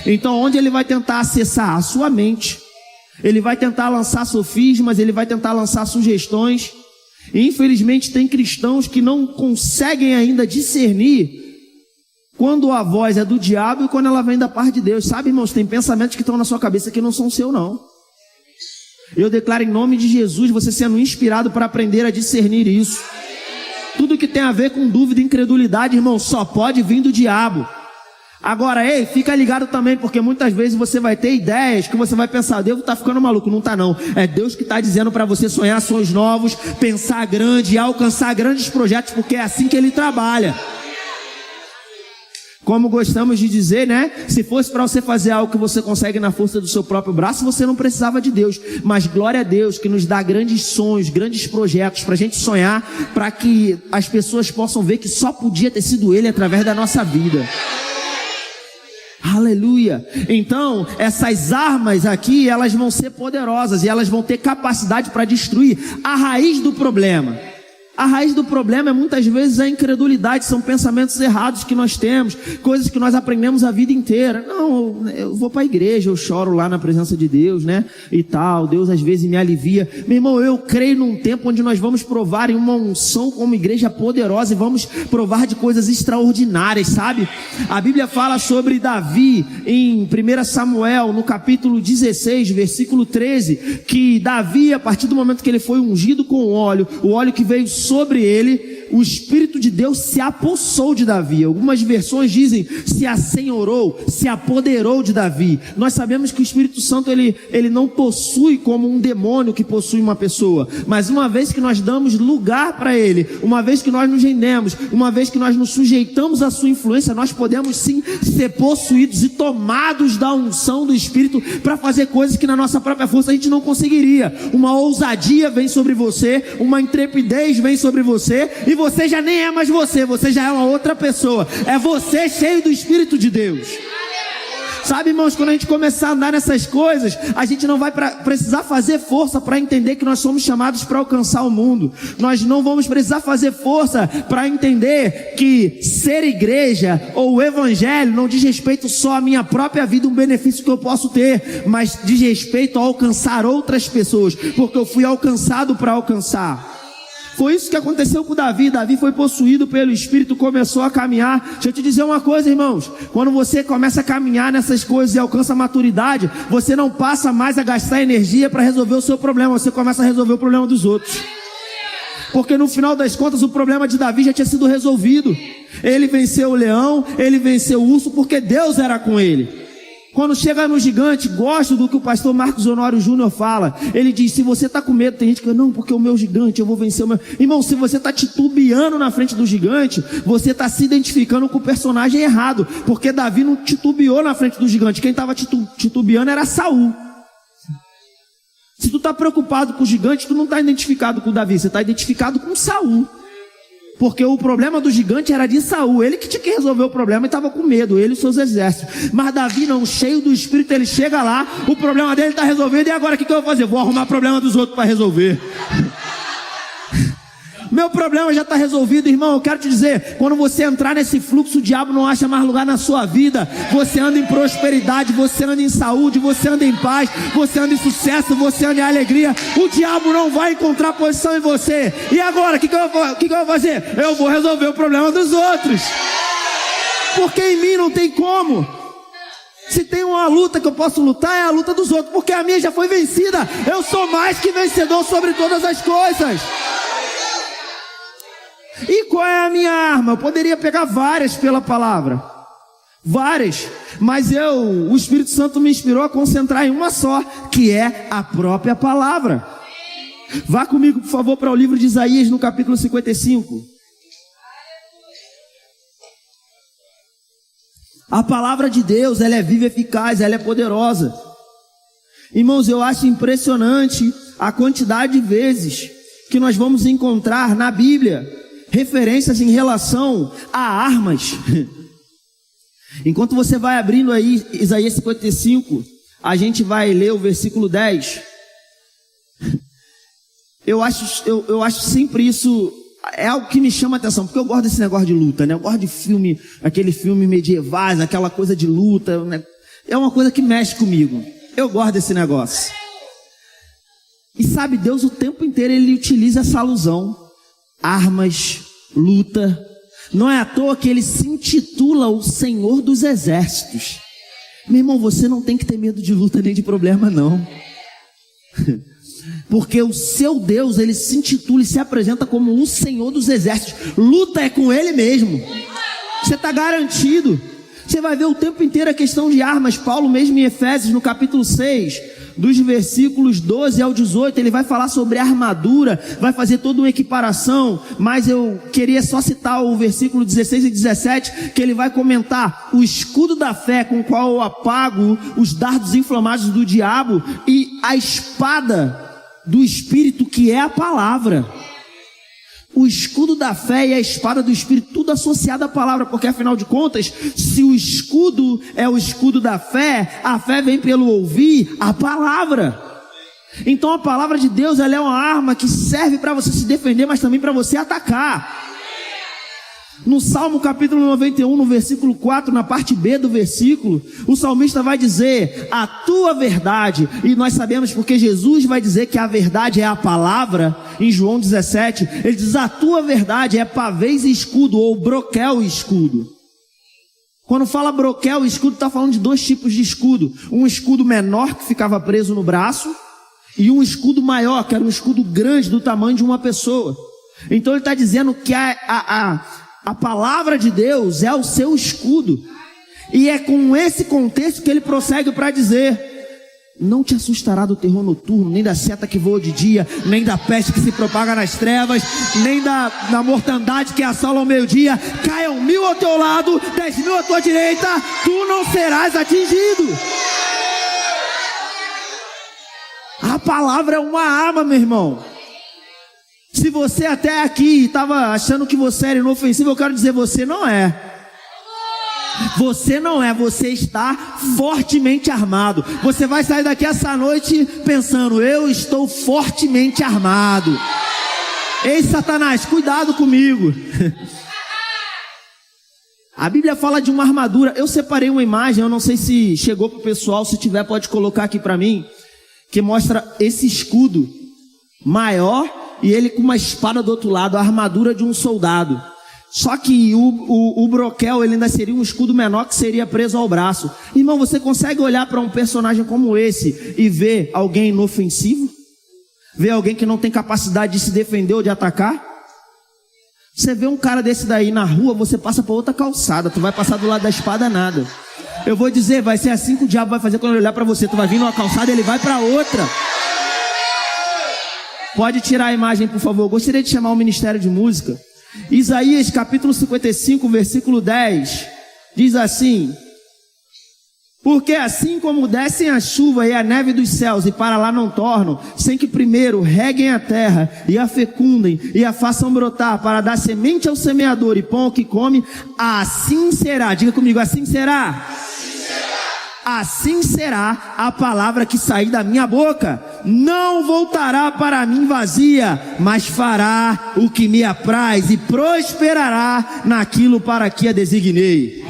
Então, onde ele vai tentar acessar? A sua mente. Ele vai tentar lançar sofismas, ele vai tentar lançar sugestões. E infelizmente tem cristãos que não conseguem ainda discernir quando a voz é do diabo e quando ela vem da parte de Deus. Sabe, irmãos, tem pensamentos que estão na sua cabeça que não são seu, não. Eu declaro em nome de Jesus, você sendo inspirado para aprender a discernir isso. Tudo que tem a ver com dúvida e incredulidade, irmão, só pode vir do diabo. Agora, ei, fica ligado também, porque muitas vezes você vai ter ideias que você vai pensar: Deus está ficando maluco. Não está, não. É Deus que está dizendo para você sonhar sonhos novos, pensar grande e alcançar grandes projetos, porque é assim que Ele trabalha. Como gostamos de dizer, né? Se fosse para você fazer algo que você consegue na força do seu próprio braço, você não precisava de Deus. Mas glória a Deus que nos dá grandes sonhos, grandes projetos para a gente sonhar, para que as pessoas possam ver que só podia ter sido Ele através da nossa vida. Aleluia. Então, essas armas aqui, elas vão ser poderosas e elas vão ter capacidade para destruir a raiz do problema. A raiz do problema é muitas vezes a incredulidade, são pensamentos errados que nós temos, coisas que nós aprendemos a vida inteira. Não, eu vou para a igreja, eu choro lá na presença de Deus, né? E tal, Deus às vezes me alivia. Meu irmão, eu creio num tempo onde nós vamos provar em uma unção como igreja poderosa e vamos provar de coisas extraordinárias, sabe? A Bíblia fala sobre Davi em 1 Samuel, no capítulo 16, versículo 13, que Davi, a partir do momento que ele foi ungido com o óleo que veio sobre ele, o Espírito de Deus se apossou de Davi. Algumas versões dizem se assenhorou, se apoderou de Davi. Nós sabemos que o Espírito Santo ele não possui como um demônio que possui uma pessoa, mas uma vez que nós damos lugar para ele, uma vez que nós nos rendemos, uma vez que nós nos sujeitamos à sua influência, nós podemos sim ser possuídos e tomados da unção do Espírito para fazer coisas que na nossa própria força a gente não conseguiria. Uma ousadia vem sobre você, uma intrepidez vem sobre você, e você já nem é mais você já é uma outra pessoa. É você cheio do Espírito de Deus. Sabe, irmãos, quando a gente começar a andar nessas coisas, a gente não vai precisar fazer força para entender que nós somos chamados para alcançar o mundo. Nós não vamos precisar fazer força para entender que ser igreja ou o evangelho não diz respeito só à minha própria vida, um benefício que eu posso ter, mas diz respeito a alcançar outras pessoas, porque eu fui alcançado para alcançar. Foi isso que aconteceu com Davi. Davi foi possuído pelo Espírito, começou a caminhar. Deixa eu te dizer uma coisa, irmãos, quando você começa a caminhar nessas coisas e alcança a maturidade, você não passa mais a gastar energia para resolver o seu problema, você começa a resolver o problema dos outros. Porque no final das contas o problema de Davi já tinha sido resolvido. Ele venceu o leão, ele venceu o urso, porque Deus era com ele. Quando chega no gigante, gosto do que o pastor Marcos Honório Júnior fala. Ele diz, se você está com medo, tem gente que não, porque o meu gigante, eu vou vencer o meu. Irmão, se você está titubeando na frente do gigante, você está se identificando com o personagem errado, porque Davi não titubeou na frente do gigante. Quem estava titubeando era Saul. Se tu está preocupado com o gigante, tu não está identificado com Davi, você está identificado com Saul. Porque o problema do gigante era de Saul, ele que tinha que resolver o problema e estava com medo, ele e seus exércitos. Mas Davi não, cheio do Espírito, ele chega lá, o problema dele está resolvido, e agora o que eu vou fazer? Vou arrumar problema dos outros para resolver. Meu problema já está resolvido, irmão. Eu quero te dizer, quando você entrar nesse fluxo, o diabo não acha mais lugar na sua vida. Você anda em prosperidade, você anda em saúde, você anda em paz, você anda em sucesso, você anda em alegria. O diabo não vai encontrar posição em você. E agora, o que eu vou fazer? Eu vou resolver o problema dos outros, porque em mim não tem como. Se tem uma luta que eu posso lutar, é a luta dos outros, porque a minha já foi vencida. Eu sou mais que vencedor sobre todas as coisas. E qual é a minha arma? Eu poderia pegar várias pela palavra, várias, mas o Espírito Santo me inspirou a concentrar em uma só, que é a própria palavra. Vá comigo, por favor, para o livro de Isaías, no capítulo 55. A palavra de Deus, ela é viva e eficaz, ela é poderosa. Irmãos, eu acho impressionante a quantidade de vezes que nós vamos encontrar na Bíblia referências em relação a armas. Enquanto você vai abrindo aí Isaías 55, a gente vai ler o versículo 10. Eu acho sempre isso, é algo que me chama a atenção, porque eu gosto desse negócio de luta, né? Eu gosto de filme, aquele filme medievais, aquela coisa de luta, né? É uma coisa que mexe comigo. Eu gosto desse negócio. E sabe, Deus o tempo inteiro ele utiliza essa alusão. Armas, luta. Não é à toa que ele se intitula o Senhor dos Exércitos. Meu irmão, você não tem que ter medo de luta nem de problema, não. Porque o seu Deus, ele se intitula e se apresenta como o Senhor dos Exércitos. Luta é com ele mesmo. Você está garantido. Você vai ver o tempo inteiro a questão de armas. Paulo mesmo em Efésios, no capítulo 6, dos versículos 12 ao 18, ele vai falar sobre armadura, vai fazer toda uma equiparação, mas eu queria só citar o versículo 16 e 17, que ele vai comentar o escudo da fé com o qual eu apago os dardos inflamados do diabo e a espada do Espírito, que é a palavra. O escudo da fé e a espada do Espírito, tudo associado à palavra, porque afinal de contas, se o escudo é o escudo da fé, a fé vem pelo ouvir a palavra. Então a palavra de Deus, ela é uma arma que serve para você se defender, mas também para você atacar. No Salmo capítulo 91, no versículo 4, na parte B do versículo, o salmista vai dizer: a tua verdade, e nós sabemos porque Jesus vai dizer que a verdade é a palavra, em João 17, ele diz: a tua verdade é pavês e escudo, ou broquel e escudo. Quando fala broquel e escudo, está falando de dois tipos de escudo: um escudo menor que ficava preso no braço, e um escudo maior, que era um escudo grande do tamanho de uma pessoa. Então ele está dizendo que a palavra de Deus é o seu escudo. E é com esse contexto que ele prossegue para dizer: não te assustará do terror noturno, nem da seta que voa de dia, nem da peste que se propaga nas trevas, nem da mortandade que assola ao meio-dia. Caiam 1000 ao teu lado, 10.000 à tua direita, tu não serás atingido. A palavra é uma arma, meu irmão. Se você até aqui estava achando que você era inofensivo, eu quero dizer: você não é. Você não é, você está fortemente armado. Você vai sair daqui essa noite pensando: eu estou fortemente armado. Ei, Satanás, cuidado comigo. A Bíblia fala de uma armadura. Eu separei uma imagem, eu não sei se chegou para o pessoal, se tiver pode colocar aqui para mim, que mostra esse escudo maior e ele com uma espada do outro lado, a armadura de um soldado. Só que o broquel, ele ainda seria um escudo menor que seria preso ao braço. Irmão, você consegue olhar para um personagem como esse e ver alguém inofensivo? Ver alguém que não tem capacidade de se defender ou de atacar? Você vê um cara desse daí na rua, você passa para outra calçada, tu vai passar do lado da espada, nada. Eu vou dizer, vai ser assim que o diabo vai fazer quando ele olhar para você. Tu vai vir numa calçada e ele vai para outra. Pode tirar a imagem, por favor. Gostaria de chamar o Ministério de Música. Isaías capítulo 55, versículo 10, diz assim: porque assim como descem a chuva e a neve dos céus e para lá não tornam, sem que primeiro reguem a terra e a fecundem e a façam brotar, para dar semente ao semeador e pão ao que come, assim será. Diga comigo: assim será. Assim será a palavra que sair da minha boca. Não voltará para mim vazia, mas fará o que me apraz e prosperará naquilo para que a designei.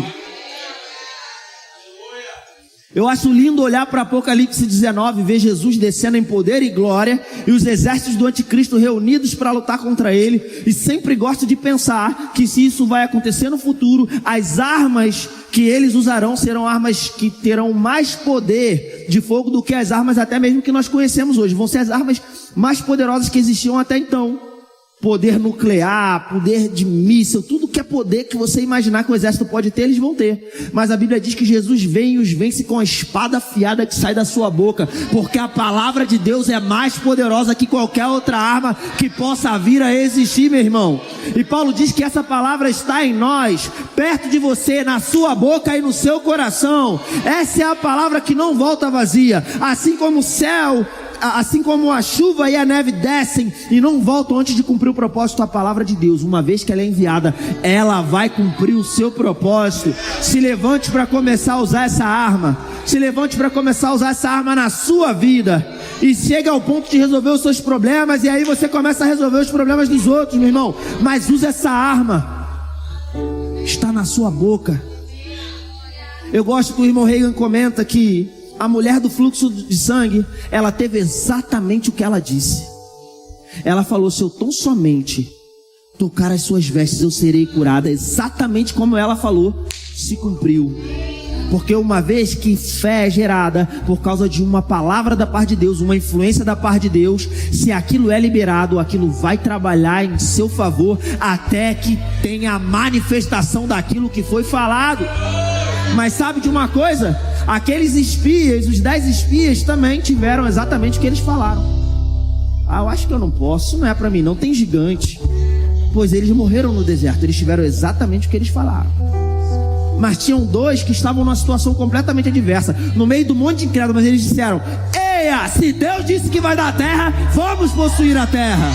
Eu acho lindo olhar para Apocalipse 19, ver Jesus descendo em poder e glória, e os exércitos do anticristo reunidos para lutar contra ele, e sempre gosto de pensar que se isso vai acontecer no futuro, as armas que eles usarão serão armas que terão mais poder de fogo do que as armas até mesmo que nós conhecemos hoje. Vão ser as armas mais poderosas que existiam até então. Poder nuclear, poder de míssil, tudo que é poder que você imaginar que o exército pode ter, eles vão ter. Mas a Bíblia diz que Jesus vem e os vence com a espada afiada que sai da sua boca, porque a palavra de Deus é mais poderosa que qualquer outra arma que possa vir a existir, meu irmão. E Paulo diz que essa palavra está em nós, perto de você, na sua boca e no seu coração. Essa é a palavra que não volta vazia. Assim como o céu, assim como a chuva e a neve descem e não voltam antes de cumprir o propósito da palavra de Deus, uma vez que ela é enviada, ela vai cumprir o seu propósito. Se levante para começar a usar essa arma. Se levante para começar a usar essa arma na sua vida. E chega ao ponto de resolver os seus problemas, e aí você começa a resolver os problemas dos outros, meu irmão. Mas use essa arma. Está na sua boca. Eu gosto que o irmão Reagan comenta que a mulher do fluxo de sangue, ela teve exatamente o que ela disse. Ela falou: se eu tão somente tocar as suas vestes, eu serei curada. Exatamente como ela falou, se cumpriu. Porque uma vez que fé é gerada por causa de uma palavra da parte de Deus, uma influência da parte de Deus, se aquilo é liberado, aquilo vai trabalhar em seu favor até que tenha a manifestação daquilo que foi falado. Mas sabe de uma coisa? Aqueles espias, os 10 espias também tiveram exatamente o que eles falaram. Eu acho que eu não posso, isso não é para mim não, tem gigante. Pois eles morreram no deserto, eles tiveram exatamente o que eles falaram. Mas tinham 2 que estavam numa situação completamente adversa, no meio do monte de incrédulo, mas eles disseram: eia, se Deus disse que vai dar a terra, vamos possuir a terra.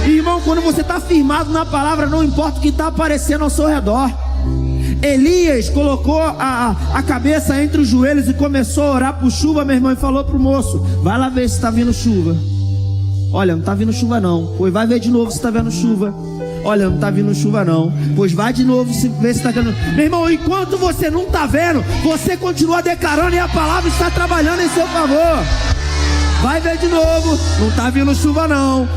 Irmão, quando você está firmado na palavra, não importa o que está aparecendo ao seu redor. Elias colocou a cabeça entre os joelhos e começou a orar por chuva, meu irmão, e falou pro moço: vai lá ver se está vindo chuva. Olha, não está vindo chuva não. Pois vai ver de novo se está vendo chuva. Olha, não está vindo chuva não. Pois vai de novo ver se está vendo. Meu irmão, enquanto você não está vendo, você continua declarando e a palavra está trabalhando em seu favor. Vai ver de novo, não está vindo chuva não.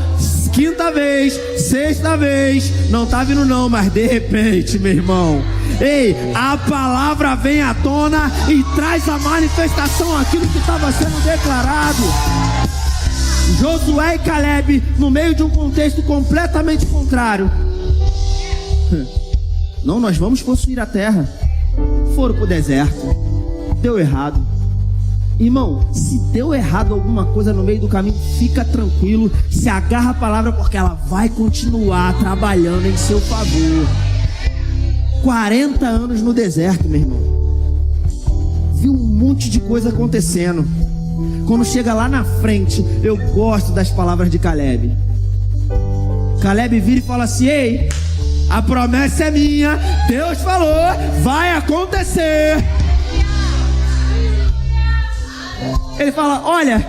Quinta vez, sexta vez, não está vindo não. Mas de repente, meu irmão, ei, a palavra vem à tona e traz a manifestação aquilo que estava sendo declarado. Josué e Caleb, no meio de um contexto completamente contrário. Não, nós vamos possuir a terra. Foram para o deserto. Deu errado. Irmão, se deu errado alguma coisa no meio do caminho, fica tranquilo, se agarra a palavra, porque ela vai continuar trabalhando em seu favor. 40 anos no deserto, meu irmão. Viu um monte de coisa acontecendo. Quando chega lá na frente, eu gosto das palavras de Caleb. Caleb vira e fala assim: ei, a promessa é minha, Deus falou, vai acontecer. Ele fala: olha,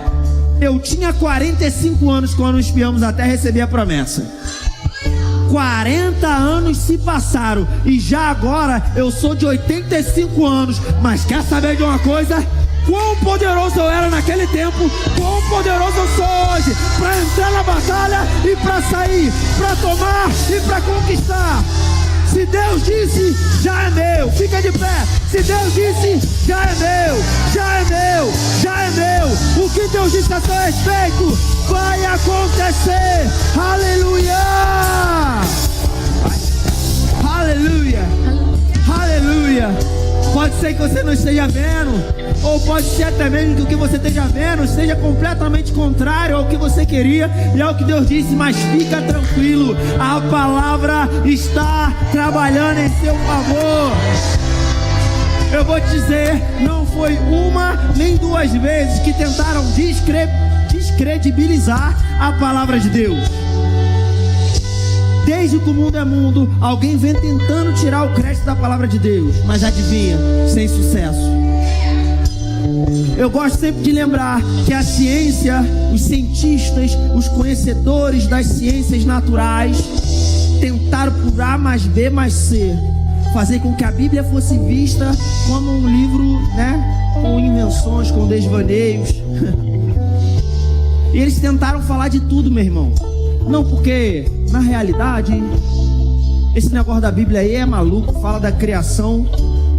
eu tinha 45 anos quando espiamos a terra e recebi a promessa. 40 anos se passaram e já agora eu sou de 85 anos. Mas quer saber de uma coisa? Quão poderoso eu era naquele tempo, quão poderoso eu sou hoje, para entrar na batalha e para sair, para tomar e para conquistar. Se Deus disse, já é meu. Fica de pé. Se Deus disse, já é meu, já é meu, já é meu. O que Deus disse a seu respeito vai acontecer. Aleluia! Aleluia! Aleluia! Pode ser que você não esteja vendo, ou pode ser até mesmo que o que você esteja vendo seja completamente contrário ao que você queria e ao que Deus disse, mas fica tranquilo, a palavra está trabalhando em seu favor. Eu vou te dizer, não foi uma nem duas vezes que tentaram descredibilizar a palavra de Deus. Desde que o mundo é mundo, alguém vem tentando tirar o crédito da palavra de Deus, mas adivinha, sem sucesso. Eu gosto sempre de lembrar que a ciência, os cientistas, os conhecedores das ciências naturais tentaram por A mais B mais C fazer com que a Bíblia fosse vista como um livro, né, com invenções, com desvaneios. E eles tentaram falar de tudo, meu irmão. Não, porque na realidade esse negócio da Bíblia aí é maluco, fala da criação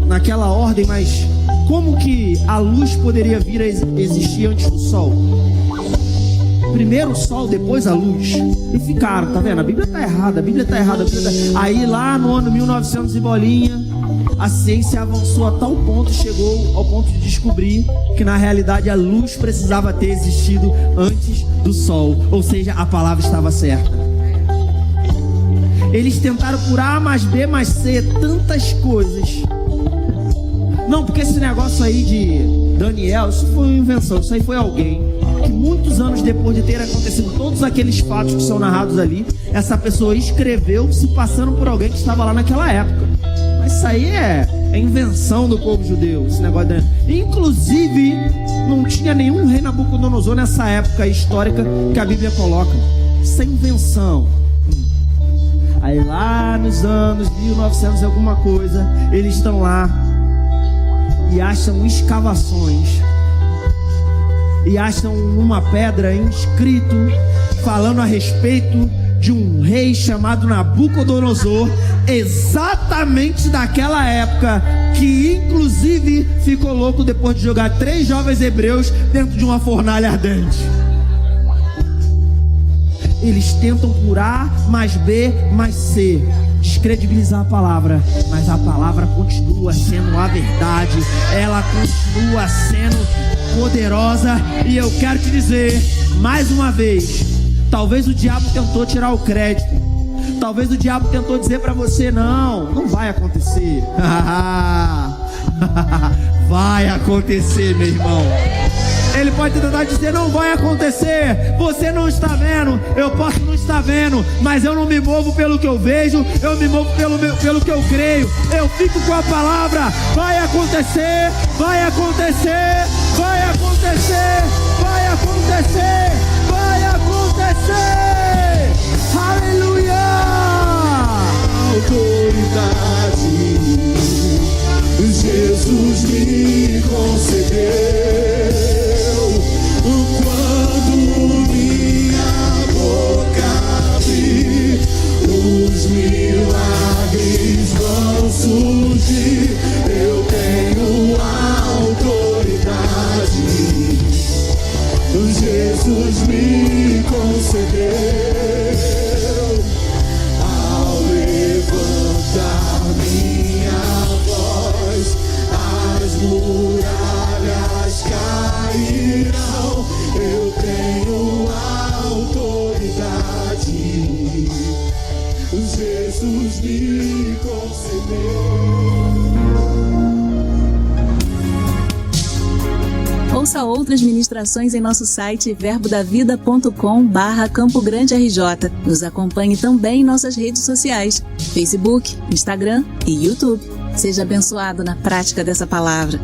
naquela ordem, mas como que a luz poderia vir a existir antes do sol? Primeiro o sol, depois a luz. E ficaram, tá vendo? A Bíblia tá errada, a Bíblia tá errada, a Bíblia tá... Aí lá no ano 1900 e bolinha, a ciência avançou a tal ponto, chegou ao ponto de descobrir que na realidade a luz precisava ter existido antes do sol. Ou seja, a palavra estava certa. Eles tentaram por A mais B mais C tantas coisas. Não, porque esse negócio aí de Daniel, isso foi uma invenção, isso aí foi alguém que muitos anos depois de ter acontecido todos aqueles fatos que são narrados ali, essa pessoa escreveu se passando por alguém que estava lá naquela época. Mas isso aí é invenção do povo judeu, esse negócio de... Inclusive, não tinha nenhum rei Nabucodonosor nessa época histórica que a Bíblia coloca. Isso é invenção. Aí lá nos anos 1900 e alguma coisa, eles estão lá e acham escavações e acham uma pedra inscrito falando a respeito de um rei chamado Nabucodonosor, exatamente daquela época, que inclusive ficou louco depois de jogar 3 jovens hebreus dentro de uma fornalha ardente. Eles tentam por A mais B mais C descredibilizar a palavra, mas a palavra continua sendo a verdade, ela continua sendo poderosa. E eu quero te dizer mais uma vez, talvez o diabo tentou tirar o crédito, talvez o diabo tentou dizer para você: não vai acontecer. Vai acontecer, meu irmão. Ele pode tentar dizer: não vai acontecer, você não está vendo. Eu posso não estar vendo, mas eu não me movo pelo que eu vejo, eu me movo pelo que eu creio. Eu fico com a palavra. Vai acontecer, vai acontecer, vai acontecer, vai acontecer, vai acontecer. Aleluia! Autoridade Jesus me concedeu quando minha boca abrir, os milagres vão surgir. Eu tenho autoridade, Jesus me concedeu. Ao levantar minha voz, as muralhas cairão. Eu tenho autoridade, Jesus me concedeu. Ouça outras ministrações em nosso site verbodavida.com/Campo Grande RJ. Nos acompanhe também em nossas redes sociais, Facebook, Instagram e YouTube. Seja abençoado na prática dessa palavra.